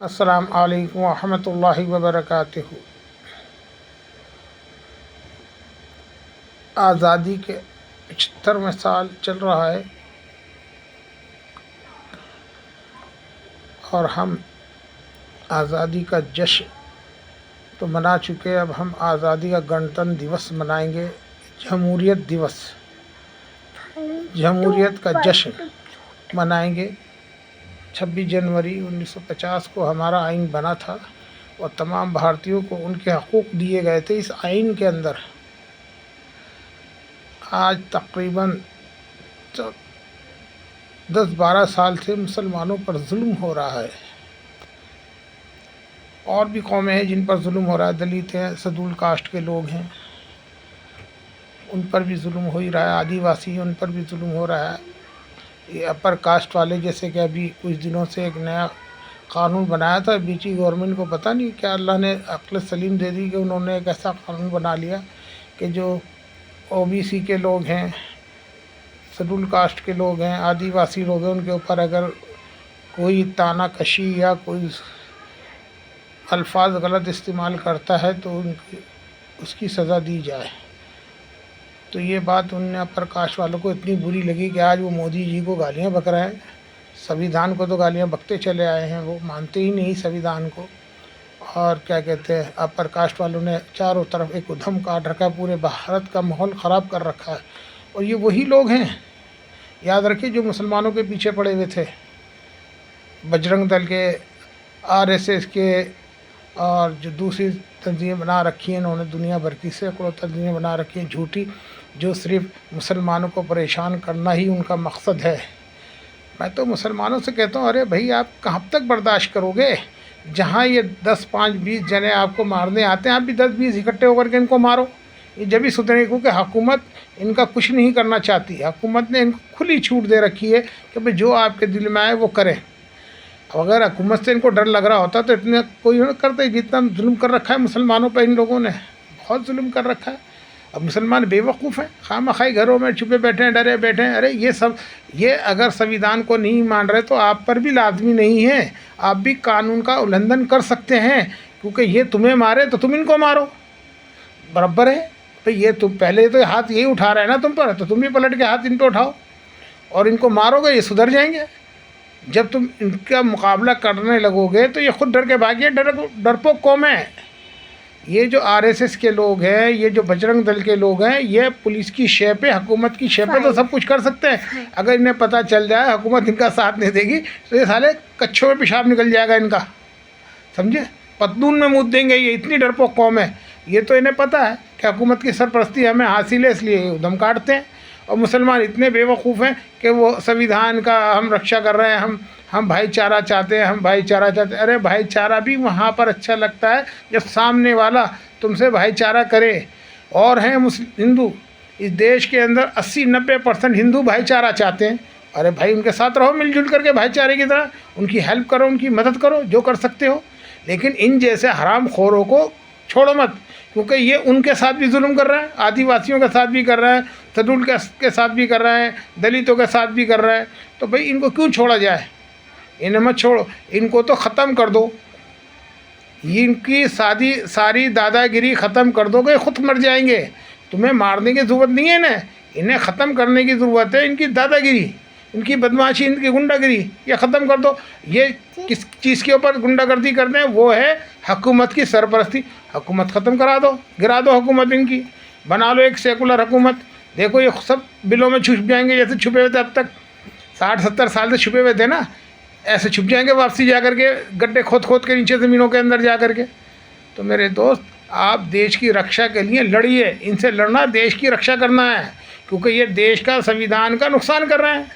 अस्सलाम वालेकुम रहमतुल्लाहि व बरकातुहू। आज़ादी के 75वें साल चल रहा है और हम आज़ादी का जश्न तो मना चुके। अब हम आज़ादी का गणतंत्र दिवस मनाएंगे, जमहूरियत दिवस, जमहूरियत का जश्न मनाएंगे। 26 जनवरी 1950 को हमारा आइन बना था और तमाम भारतीयों को उनके हकूक़ दिए गए थे। इस आइन के अंदर आज तकरीबन 10-12 साल से मुसलमानों पर जुल्म हो रहा है। और भी कौमें हैं जिन पर जुल्म हो रहा है। दलित हैं, शेड्यूल कास्ट के लोग हैं, उन पर भी जुल्म हो ही रहा है। आदिवासी, उन पर भी जुल्म हो रहा है। ये अपर कास्ट वाले, जैसे कि अभी कुछ दिनों से एक नया कानून बनाया था बीची गवर्नमेंट को, पता नहीं क्या अल्लाह ने अक्ल सलीम दे दी कि उन्होंने एक ऐसा कानून बना लिया कि जो ओबीसी के लोग हैं, शेड्यूल कास्ट के लोग हैं, आदिवासी लोग हैं, उनके ऊपर अगर कोई ताना कशी या कोई अल्फाज गलत इस्तेमाल करता है तो उसकी सज़ा दी जाए। तो ये बात उन प्रकाश वालों को इतनी बुरी लगी कि आज वो मोदी जी को गालियाँ बक रहे हैं। संविधान को तो गालियाँ बकते चले आए हैं, वो मानते ही नहीं संविधान को। और क्या कहते हैं, अब प्रकाश वालों ने चारों तरफ एक उधम काट रखा है, पूरे भारत का माहौल ख़राब कर रखा है। और ये वही लोग हैं, याद रखिए, जो मुसलमानों के पीछे पड़े हुए थे, बजरंग दल के, आरएसएस के, और जो दूसरी तंजीमें बना रखी हैं इन्होंने, दुनिया भर की सैकड़ों तंजीमें बना रखी हैं झूठी, जो सिर्फ मुसलमानों को परेशान करना ही उनका मकसद है। मैं तो मुसलमानों से कहता हूँ, अरे भाई आप कहाँ तक बर्दाश्त करोगे? जहाँ ये 10, 5, 20 जने आपको मारने आते हैं, आप भी 10-20 इकट्ठे होकर के इनको मारो। ये जब भी सुधरे, क्योंकि हुकूमत इनका कुछ नहीं करना चाहती। हुकूमत ने इनको खुली छूट दे रखी है कि भाई जो आपके दिल में आए वो करें। अगर हुकूमत से इनको डर लग रहा होता तो इतने कोई नहीं करते। जितना जुल्म कर रखा है मुसलमानों पर इन लोगों ने, बहुत जुल्म कर रखा है। अब मुसलमान बेवकूफ़ हैं, खामखाई घरों में छुपे बैठे हैं, डरे बैठे हैं। अरे ये अगर संविधान को नहीं मान रहे तो आप पर भी लाजमी नहीं है, आप भी कानून का उल्लंघन कर सकते हैं। क्योंकि ये तुम्हें मारे तो तुम इनको मारो, बराबर है। तो ये तुम पहले तो हाथ यही उठा रहे हैं ना तुम पर, तो तुम भी पलट के हाथ इन पर उठाओ और इनको मारोगे, ये सुधर जाएंगे। जब तुम इनका मुकाबला करने लगोगे तो ये खुद डर के भागिए। डरपोक कौम है ये, जो आरएसएस के लोग हैं, ये जो बजरंग दल के लोग हैं, ये पुलिस की शय पे, हुकूमत की शय पे तो सब कुछ कर सकते हैं। अगर इन्हें पता चल जाए हुकूमत इनका साथ नहीं देगी तो ये साले कच्छों में पेशाब निकल जाएगा इनका, समझे? पतलून में मूत देंगे। ये इतनी डरपोक कौम है। ये तो इन्हें पता है कि हुकूमत की सरपरस्ती हमें हासिल है, इसलिए ये उधम काटते हैं। और मुसलमान इतने बेवकूफ़ हैं कि वो संविधान का हम रक्षा कर रहे हैं, हम भाईचारा चाहते हैं, हम भाईचारा चाहते हैं। अरे भाईचारा भी वहाँ पर अच्छा लगता है जब सामने वाला तुमसे भाईचारा करे। और हैं हिंदू, इस देश के अंदर 80-90% हिंदू भाईचारा चाहते हैं। अरे भाई उनके साथ रहो मिलजुल करके भाईचारे की तरह, उनकी हेल्प करो, उनकी मदद करो जो कर सकते हो। लेकिन इन जैसे हराम खोरों को छोड़ो मत, क्योंकि ये उनके साथ भी जुल्म कर रहा है, आदिवासियों के साथ भी कर रहा है, शेड्यूल के साथ भी कर रहा है, दलितों के साथ भी कर रहा है। तो भाई इनको क्यों छोड़ा जाए? इन्हें मत छोड़ो, इनको तो ख़त्म कर दो। इनकी सारी दादागिरी ख़त्म कर दोगे, खुद मर जाएंगे। तुम्हें मारने की ज़रूरत नहीं है ना, इन्हें ख़त्म करने की ज़रूरत है। इनकी दादागिरी, इनकी बदमाशी, इनकी गुंडागिरी, ये ख़त्म कर दो। ये किस चीज़ के ऊपर गुंडागर्दी करते हैं? वो है हुकूमत की सरपरस्ती। हुकूमत ख़त्म करा दो, गिरा दो हुकूमत इनकी, बना लो एक सेकुलर हुकूमत। देखो ये सब बिलों में छुप जाएंगे, जैसे छुपे हुए थे अब तक, 60-70 साल से छुपे हुए थे ना, ऐसे छुप जाएंगे वापसी जा कर के, गड्ढे खोद के नीचे ज़मीनों के अंदर जा कर के। तो मेरे दोस्त, आप देश की रक्षा के लिए लड़िए। इनसे लड़ना देश की रक्षा करना है, क्योंकि ये देश का संविधान का नुकसान कर रहे हैं।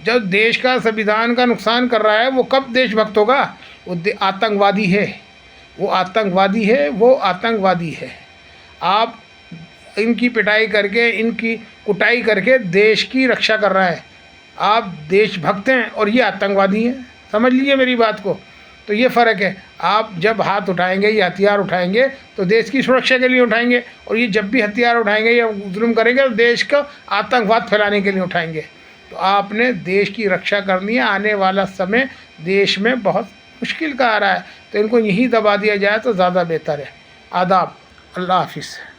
जब देश का संविधान का नुकसान कर रहा है, वो कब देशभक्त होगा? वो आतंकवादी है, वो आतंकवादी है, वो आतंकवादी है। आप इनकी पिटाई करके, इनकी कुटाई करके देश की रक्षा कर रहे हैं। आप देशभक्त हैं और ये आतंकवादी हैं, समझ लीजिए मेरी बात को। तो ये फ़र्क है। आप जब हाथ उठाएंगे या हथियार उठाएंगे तो देश की सुरक्षा के लिए उठाएंगे, और ये जब भी हथियार उठाएंगे या जुल्म करेंगे तो देश का आतंकवाद फैलाने के लिए उठाएंगे। तो आपने देश की रक्षा करनी है। आने वाला समय देश में बहुत मुश्किल का आ रहा है, तो इनको यहीं दबा दिया जाए तो ज़्यादा बेहतर है। आदाब, अल्लाह हाफिज़।